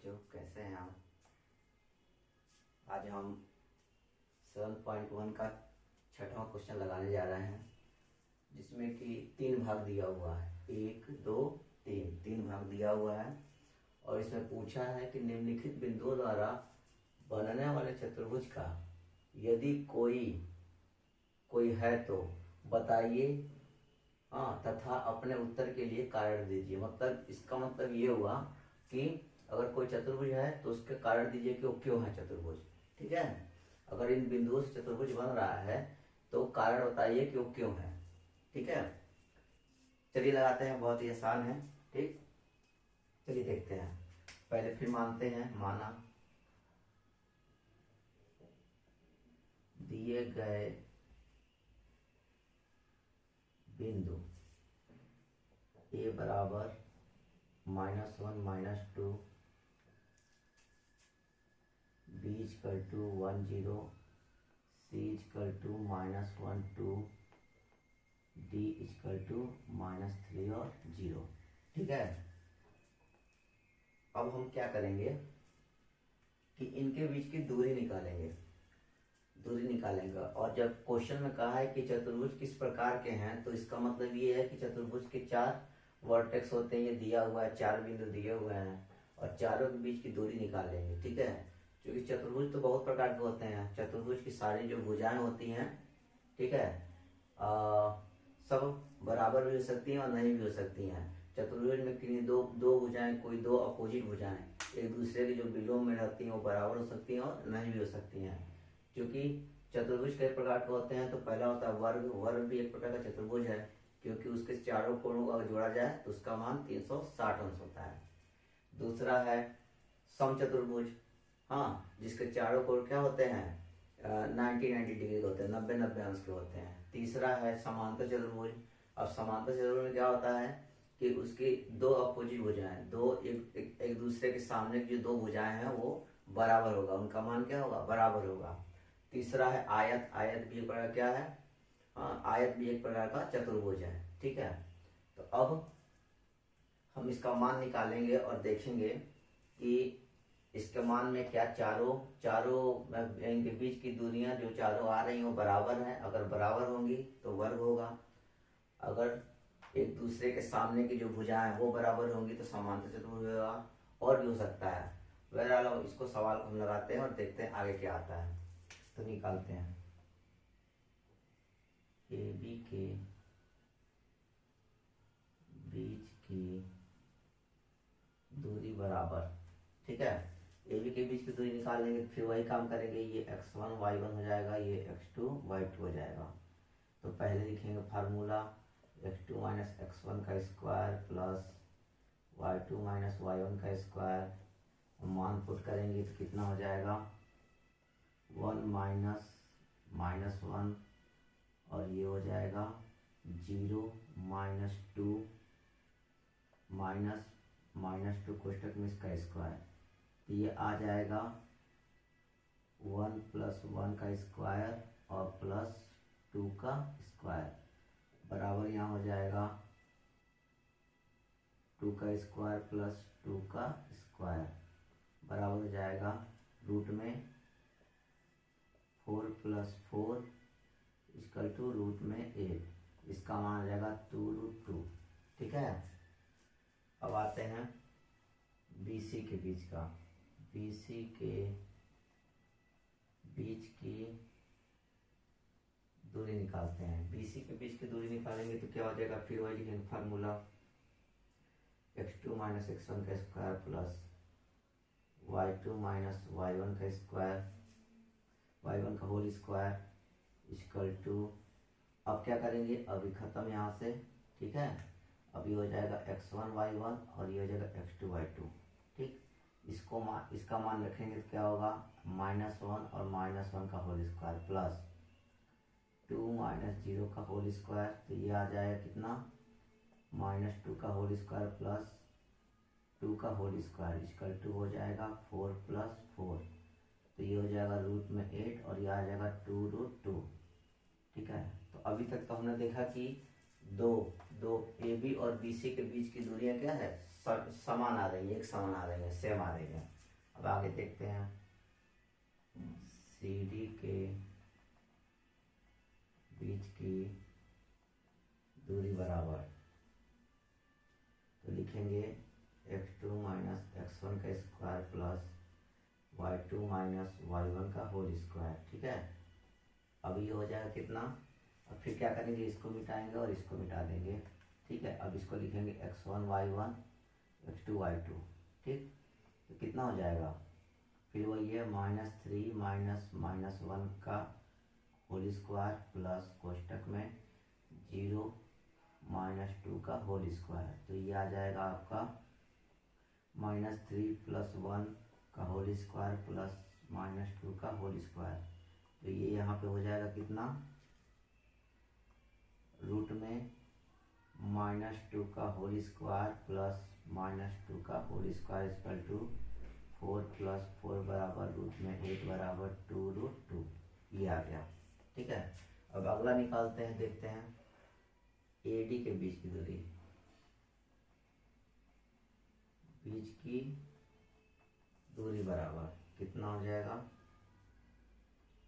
बच्चों, कैसे हैं आप। आज हम 7.1 का छठवां क्वेश्चन लगाने जा रहे हैं, जिसमें कि 3 भाग दिया हुआ है। 1 2 3 भाग दिया हुआ है और इसमें पूछा है कि निम्नलिखित बिंदुओं द्वारा बनने वाले चतुर्भुज का यदि कोई है तो बताइए, तथा अपने उत्तर के लिए कारण दीजिए। मतलब इसका मतलब ये हुआ कि अगर कोई चतुर्भुज है तो उसके कारण दीजिए कि वो क्यों है चतुर्भुज। ठीक है, अगर इन बिंदुओं से चतुर्भुज बन रहा है तो कारण बताइए कि वो क्यों है। ठीक है, चलिए लगाते हैं, बहुत ही आसान है। ठीक, चलिए देखते हैं। पहले फिर मानते हैं, माना दिए गए बिंदु a बराबर -1 -2, b equal to 1 0, c equal to -1 2, d equal to -3 और 0। ठीक है, अब हम क्या करेंगे कि इनके बीच की दूरी निकालेंगे। और जब क्वेश्चन में कहा है कि चतुर्भुज किस प्रकार के हैं, तो इसका मतलब ये है कि चतुर्भुज के 4 वर्टेक्स होते हैं। ये दिया हुआ है, 4 बिंदु दिए हुए हैं और चारों के बीच की दूरी निकाल लेंगे। ठीक है, क्योंकि चतुर्भुज तो बहुत प्रकार के होते हैं। चतुर्भुज की सारी जो भुजाएं होती हैं, ठीक है, सब बराबर भी हो सकती हैं और नहीं भी हो सकती हैं। चतुर्भुज में किन्हीं दो भुजाएं, कोई 2 अपोजिट भुजाएं एक दूसरे के जो विलोम में रहती हैं वो बराबर हो सकती हैं और नहीं भी हो सकती हैं। क्योंकि चतुर्भुज कई प्रकार के होते हैं, तो पहला होता है वर्ग भी एक प्रकार का चतुर्भुज है, क्योंकि उसके चारों कोणों को अगर जोड़ा जाए तो उसका मान 360 अंश होता है। दूसरा है समचतुर्भुज, जिसके चारों कोण क्या होते हैं, 90 डिग्री के होते हैं, 90 अंश के होते हैं। तीसरा है समांतर चतुर्भुज। अब समांतर चतुर्भुज में क्या होता है कि उसकी 2 अपोजिट भुजाएं, एक दूसरे के सामने की जो 2 भुजाएं हैं वो बराबर होगा, उनका मान क्या होगा, बराबर होगा। तीसरा है आयत भी एक प्रकार क्या है, आयत भी एक प्रकार का चतुर्भुज है। ठीक है, तो अब हम इसका मान निकालेंगे और देखेंगे कि इसके मान में क्या चारों इनके बीच की दूरियां जो चारों आ रही हैं वो बराबर हैं। अगर बराबर होंगी तो वर्ग होगा। अगर एक दूसरे के सामने की जो भुजाएं वो बराबर होंगी तो समांतर चतुर्भुज होगा, और भी हो सकता है। बहरहाल इसको सवाल को हम लगाते हैं और देखते हैं आगे क्या आता है। तो निकालते हैं ए बी के बीच की दूरी बराबर। ठीक है, ए बी के बीच की दूरी निकाल लेंगे, फिर वही काम करेंगे। ये x1 y1 हो जाएगा, ये x2 y2 हो जाएगा। तो पहले लिखेंगे फार्मूला x2 - x1 का स्क्वायर प्लस y2 - y1 का स्क्वायर। मान पुट करेंगे तो कितना हो जाएगा, 1 -1 और ये हो जाएगा 0 -2 -2 कोष्टक में इसका स्क्वायर, तो ये आ जाएगा 1 + 1 का स्क्वायर और प्लस 2 का स्क्वायर बराबर यहाँ हो जाएगा 2 का स्क्वायर प्लस 2 का स्क्वायर बराबर हो जाएगा रूट में 4 + 4 = रूट में 8। इसका मान आ जाएगा 2√2। ठीक है, अब आते हैं BC के बीच का। BC के बीच की दूरी निकालते हैं। BC के बीच की दूरी निकालेंगे तो क्या हो जाएगा, फिर वही लिखेंगे फार्मूला x2 - x1 का स्क्वायर प्लस y2 - y1 का स्क्वायर, y1 का होल स्क्वायर = अब क्या करेंगे, अभी खत्म यहाँ से। ठीक है, अभी हो जाएगा x1 y1 और ये हो जाएगा x2 y2। ठीक, इसका मान रखेंगे तो क्या होगा, -1 और -1 का होल स्क्वायर प्लस 2 - 0 का होल स्क्वायर, तो ये आ जाएगा कितना, -2 का होल स्क्वायर प्लस 2 का होल स्क्वायर = हो जाएगा 4 + 4, तो ये हो जाएगा रूट में 8 और ये आ जाएगा 2√2। ठीक है, तो अभी तक तो हमने देखा कि दो AB और BC के बीच की दूरियां क्या है, समान आ रही है, एक समान आ रही है, सेम आ रही है। अब आगे देखते हैं, सी डी के बीच की दूरी बराबर, तो लिखेंगे x2 माइनस x1 का square plus y2 minus y1 का होल स्क्वायर। ठीक है, अब ये हो जाएगा कितना, अब फिर क्या करेंगे, इसको मिटाएंगे और इसको मिटा देंगे। ठीक है, अब इसको लिखेंगे x1 y1 x2 y2। ठीक, तो कितना हो जाएगा, फिर वही है -3 माइनस 1 का होल स्क्वायर प्लस कोष्टक में 0 -2 का होल स्क्वायर। तो ये आ जाएगा आपका -3 + 1 का होल स्क्वायर प्लस -2 का होल स्क्वायर। तो ये यहाँ पे हो जाएगा कितना, रूट में -2 का होल स्क्वायर प्लस -2 का होल स्क्वायर इक्वल टू 4 + 4 बराबर रूट में 8 बराबर 2√2। ये आ गया। ठीक है, अब अगला निकालते हैं, देखते हैं AD के बीच की दूरी, बीच की दूरी बराबर कितना हो जाएगा,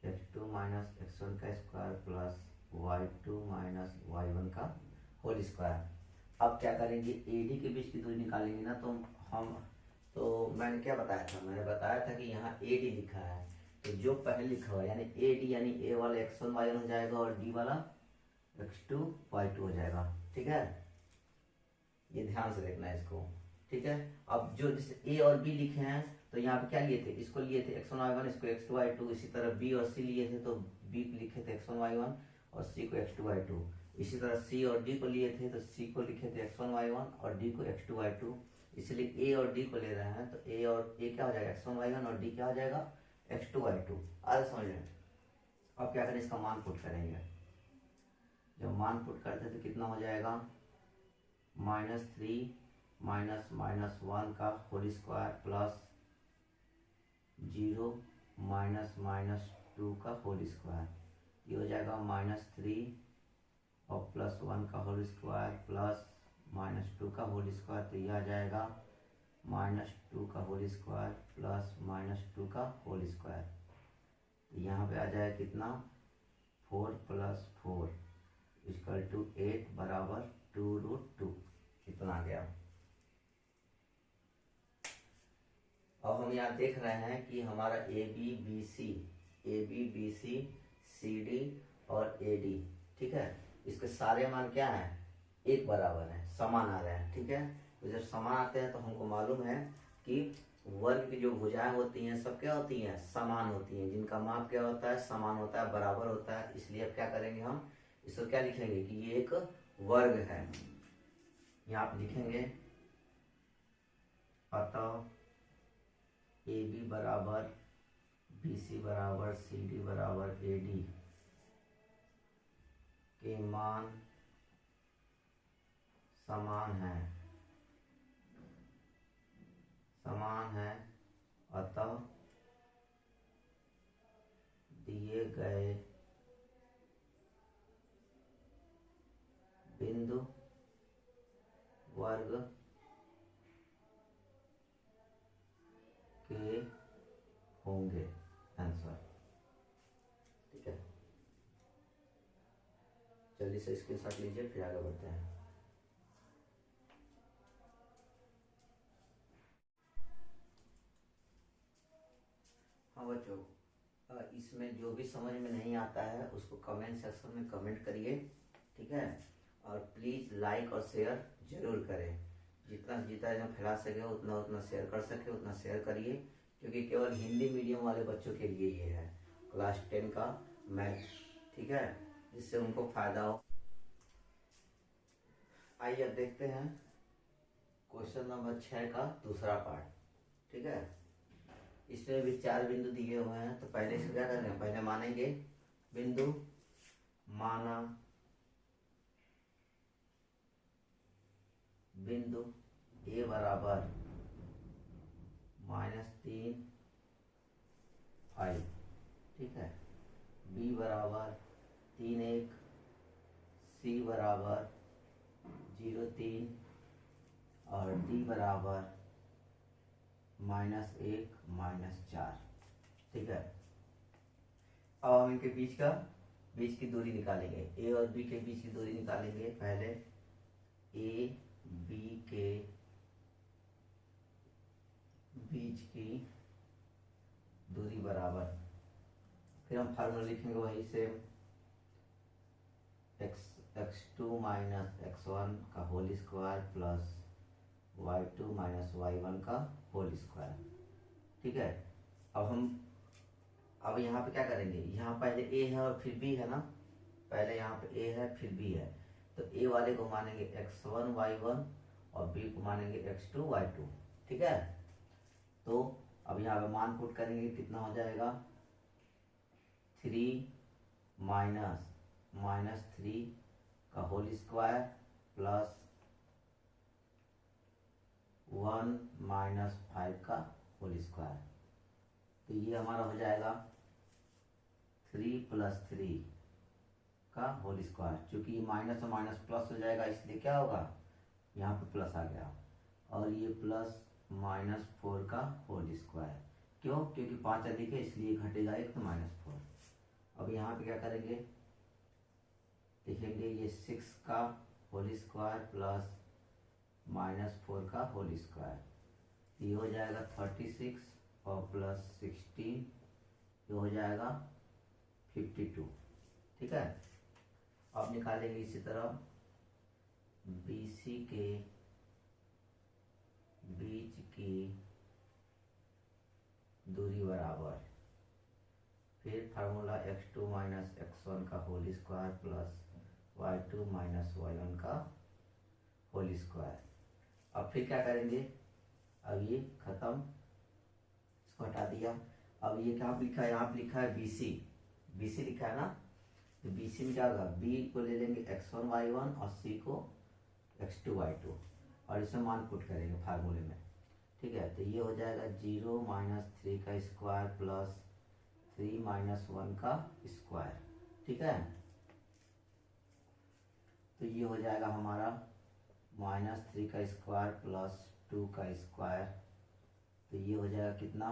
x2 माइनस x1 का square plus y2 minus y1 का होल स्क्वायर। अब क्या करेंगे, AD के बीच की दूरी निकालेंगे ना, तो मैंने क्या बताया था, मैंने बताया था कि यहाँ AD लिखा है, तो जो पहले लिखा हुआ यानी AD यानी A वाला x1 y1 हो जाएगा और D वाला x2 y2 हो जाएगा। ठीक है, ये ध्यान से देखना है इसको। ठीक है, अब जो जैसे A और B लिखे हैं, तो यहाँ पे क्या लिए थे, इसको लिए थे x1 y1, इसको x2 y2। इसी तरह B और C लिए थे, तो B लिखे थे x1 y1 और C को x2 y2। इसी तरह C और D को लिए थे, तो C को लिखे थे x1 y1 और D को x2 y2। इसलिए A और D को ले रहे हैं, तो A क्या हो जाएगा x1 y1 और D क्या हो जाएगा x2 y2। आज समझ में। अब क्या करें, इसका मान पुट करेंगे, जब मान पुट करते हैं तो कितना हो जाएगा, -3 माइनस 1 का होल स्क्वायर प्लस 0 -2 का होल स्क्वायर। ये हो जाएगा -3 और +1 का होल स्क्वायर प्लस -2 का होल स्क्वायर। तो ये आ जाएगा -2 का होल स्क्वायर प्लस -2 का होल स्क्वायर। तो यहाँ पे आ जाएगा कितना, 4 + 4 = 8 बराबर 2√2। इतना आ गया। अब हम यहाँ देख रहे हैं कि हमारा A B B C C D और ए डी, ठीक है, इसके सारे मान क्या है, एक बराबर है, समान आ रहे हैं। ठीक है, तो जब समान आते हैं तो हमको मालूम है कि वर्ग की जो भुजाएं होती हैं सब क्या होती हैं, समान होती हैं, जिनका माप क्या होता है, समान होता है, बराबर होता है। इसलिए अब क्या करेंगे, हम इसको क्या लिखेंगे कि ये एक वर्ग है। यहाँ आप लिखेंगे, अतः ए बी बराबर बी सी बराबर सी डी बराबर ए डी के मान समान है, अतः दिए गए बिंदु वर्ग के होंगे, आंसर। ठीक है, जल्दी से स्क्रीनशॉट लीजिए, फिर आगे बढ़ते हैं। हाँ बच्चों, इसमें जो भी समझ में नहीं आता है उसको कमेंट सेक्शन में कमेंट करिए। ठीक है, और प्लीज़ लाइक और शेयर जरूर करें, जितना जितना फैला सके उतना शेयर कर सके उतना शेयर करिए, क्योंकि केवल हिंदी मीडियम वाले बच्चों के लिए ये है, क्लास 10 का मैथ। ठीक है, जिससे उनको फायदा हो। आइए अब देखते हैं क्वेश्चन नंबर 6 का दूसरा पार्ट। ठीक है, इसमें भी 4 बिंदु दिए हुए हैं, तो पहले इसको क्या करेंगे, पहले मानेंगे बिंदु, माना बिंदु ए बराबर -3 5, ठीक है, बी बराबर 3 1, सी बराबर 0 3 और d बराबर -1 -4। ठीक है, अब हम इनके बीच की दूरी निकालेंगे। a और b के बीच की दूरी निकालेंगे। पहले a b के बीच की दूरी बराबर, फिर हम फार्मूला लिखेंगे वही से, x2 माइनस x1 का whole square plus y2 minus y1 का होल स्क्वायर। ठीक है, अब यहाँ पे क्या करेंगे, यहाँ पहले a है और फिर b है ना, पहले यहाँ पे a है फिर b है, तो a वाले को मानेंगे x1 y1 और b को मानेंगे x2 y2। ठीक है, तो अब यहाँ पे मान पुट करेंगे, कितना हो जाएगा 3 माइनस 3 का होल स्क्वायर प्लस 1 माइनस 5 का होल स्क्वायर। तो ये हमारा हो जाएगा 3 प्लस 3 का होल स्क्वायर। चूंकि माइनस और माइनस प्लस हो जाएगा, इसलिए क्या होगा, यहाँ पे प्लस आ गया, और ये प्लस -4 का होल स्क्वायर। क्यों, क्योंकि 5 अधिक है इसलिए घटेगा 1 तो -4। अब यहाँ पे क्या करेंगे, लिखेंगे ये 6 का होल स्क्वायर प्लस -4 का होल स्क्वायर। ये हो जाएगा 36 और प्लस 16, ये हो जाएगा 52। ठीक है, अब निकालेंगे इसी तरह BC के बीच की दूरी बराबर, फिर फार्मूला x2 माइनस x1 का whole square plus y2 minus y1 का होल स्क्वायर। अब फिर क्या करेंगे, अब ये खत्म, इसको हटा दिया। अब ये क्या लिखा है, यहाँ पे लिखा है BC लिखा है ना, तो BC में क्या होगा, B को ले लेंगे x1 y1 और C को x2 y2, और इसमें मान पुट करेंगे फार्मूले में। ठीक है, तो ये हो जाएगा 0 माइनस 3 का स्क्वायर प्लस 3 माइनस 1 का स्क्वायर। ठीक है, तो ये हो जाएगा हमारा -3 का स्क्वायर प्लस 2 का स्क्वायर। तो ये हो जाएगा कितना,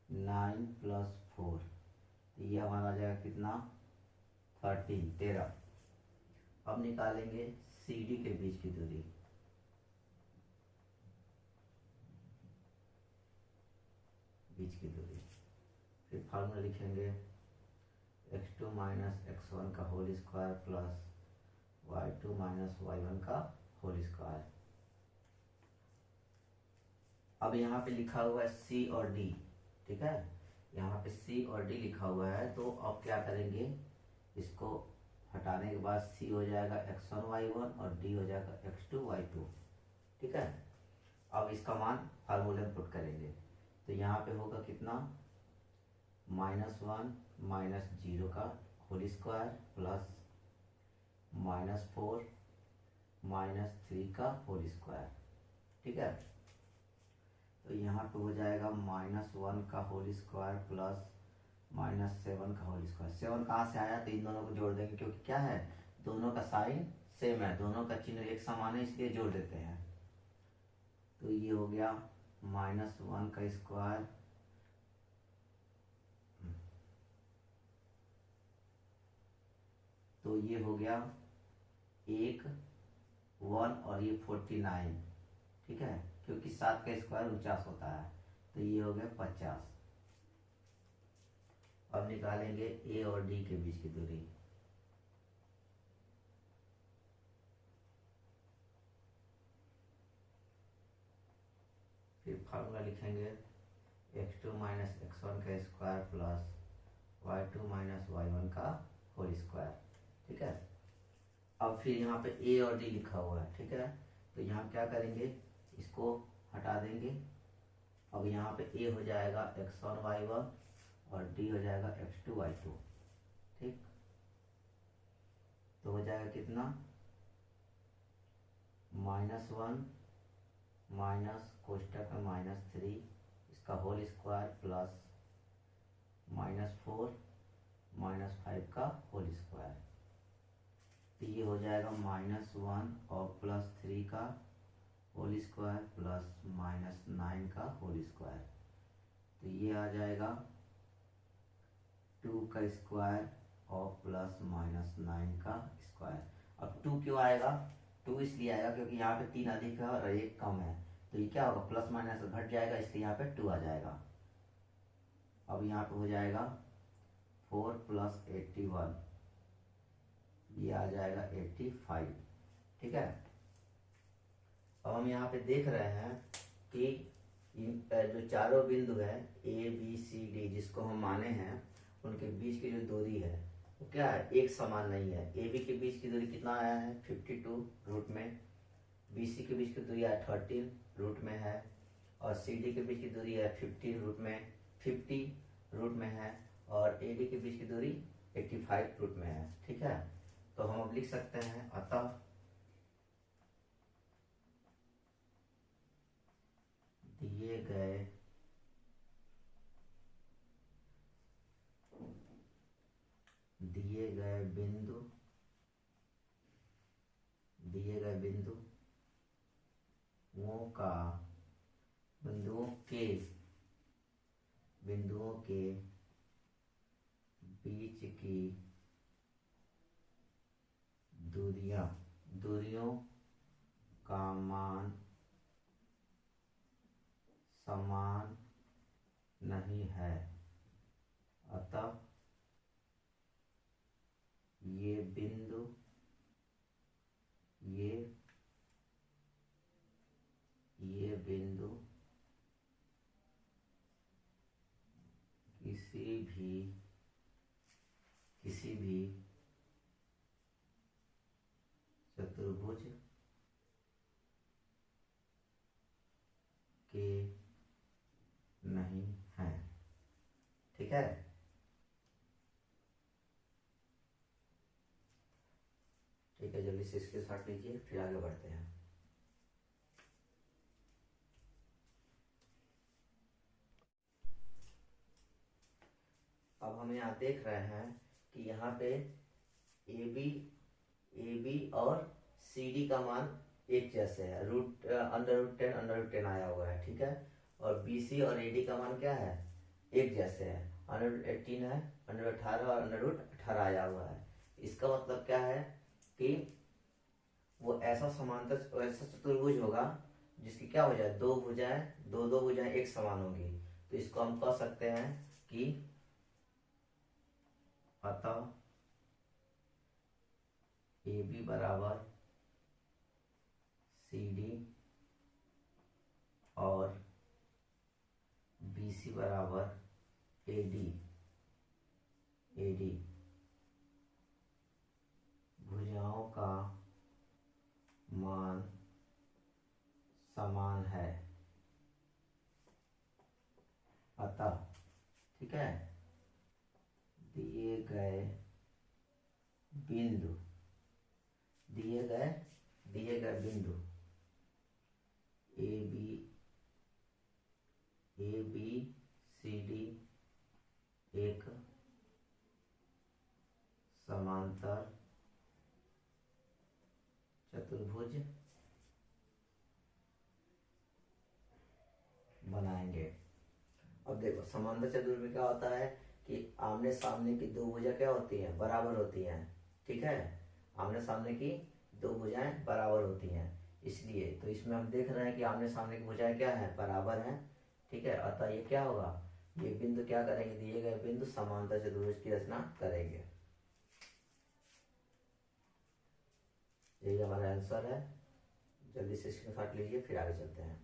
9 प्लस 4, तो ये हमारा आ जाएगा कितना 13। अब निकालेंगे CD के बीच की दूरी। फिर फार्मूला लिखेंगे x2 माइनस x1 का whole square plus y2 minus y1 का होल स्क्वायर। अब यहाँ पे लिखा हुआ है C और D। ठीक है, यहाँ पे C और D लिखा हुआ है, तो अब क्या करेंगे, इसको हटाने के बाद C हो जाएगा x1 y1 और D हो जाएगा x2 y2। ठीक है, अब इसका मान फार्मूले में पुट करेंगे, तो यहाँ पे होगा कितना, -1 माइनस 0 का होल स्क्वायर प्लस -4 माइनस 3 का होल स्क्वायर। ठीक है, तो यहाँ पे हो जाएगा -1 का होल स्क्वायर प्लस -7 का होल स्क्वायर। 7 कहाँ से आया, तो इन दोनों को जोड़ देंगे, क्योंकि क्या है, दोनों का साइन सेम है, दोनों का चिन्ह एक समान है, इसलिए जोड़ देते हैं। तो ये हो गया -1 का स्क्वायर तो ये हो गया 1 और ये 49। ठीक है, क्योंकि 7 का स्क्वायर 49 होता है, तो ये हो गया 50। अब निकालेंगे A और D के बीच की दूरी। फिर फार्मूला लिखेंगे x2 माइनस x1 का square plus y2 minus y1 का होल स्क्वायर। ठीक है, अब फिर यहाँ पे A और D लिखा हुआ है। ठीक है, तो यहाँ क्या करेंगे, इसको हटा देंगे। अब यहाँ पे A हो जाएगा x1 y1 और D हो जाएगा x2 y2। ठीक, तो हो जाएगा कितना, -1 माइनस कोष्टक में -3 इसका होल स्क्वायर प्लस -4 -5 का होल स्क्वायर। तो ये हो जाएगा -1 और +3 का होल स्क्वायर प्लस माइनस 9 का होल स्क्वायर, तो ये आ जाएगा 2 का स्क्वायर और प्लस माइनस 9 का स्क्वायर। अब 2 क्यों आएगा? 2 इसलिए आएगा क्योंकि यहाँ पे 3 अधिक है और 1 कम है, तो ये क्या होगा, प्लस माइनस घट जाएगा, इसलिए यहाँ पे 2 आ जाएगा। अब यहाँ पे हो जाएगा 4 प्लस 81, ये आ जाएगा 85। ठीक है, अब हम यहाँ पे देख रहे हैं कि जो चारों बिंदु है ए बी सी डी जिसको हम माने हैं, उनके बीच की जो दूरी है वो क्या है, एक समान नहीं है। ए बी के बीच की दूरी कितना आया है, 52 रूट में, बी सी के बीच की दूरी है 13 रूट में है, और सी डी के बीच की दूरी है 15 रूट में 50 रूट में है, और ए डी के बीच की दूरी 85 रूट में है। ठीक है, तो हम अब लिख सकते हैं, अतः दिए गए बिंदुओं के बीच की दूरियों का मान समान नहीं है, अतः ये बिंदु किसी भी चतुर्भुज के नहीं हैं। ठीक है, ठीक है, जल्दी से इसके साथ लीजिए, फिर आगे बढ़ते हैं। अब हम यहाँ देख रहे हैं कि यहाँ पे ए बी और सी डी का मान एक जैसे है, अंडर रूट 10 आया हुआ है। ठीक है, और बी सी और ए डी का मान क्या है, एक जैसे है, अंडर रूट 18 है, अंडर रूट 18 और अंडर रूट 18 आया हुआ है। इसका मतलब क्या है कि वो ऐसा चतुर्भुज होगा जिसकी क्या हो जाए, दो भुजाएं एक समान होगी। तो इसको हम कह सकते हैं कि अतः ए बी बराबर सी डी और बी सी बराबर ए डी भुजाओं का मान समान है, अतः ठीक है, दिए गए बिंदु ए बी सी डी एक समांतर चतुर्भुज बनाएंगे। अब देखो, समांतर चतुर्भुज में क्या होता है कि आमने सामने की दो भुजा क्या होती हैं, बराबर होती हैं। ठीक है, आमने सामने की दो भुजाएं बराबर होती हैं, इसलिए तो इसमें हम देख रहे हैं कि आमने सामने की भुजाएं क्या है, बराबर हैं। ठीक है, अतः ये क्या होगा, ये बिंदु क्या करेंगे, दिए गए बिंदु समांतर चतुर्भुज की रचना करेंगे। यही हमारा आंसर है। जल्दी से स्क्रीनशॉट लीजिए, फिर आगे चलते हैं।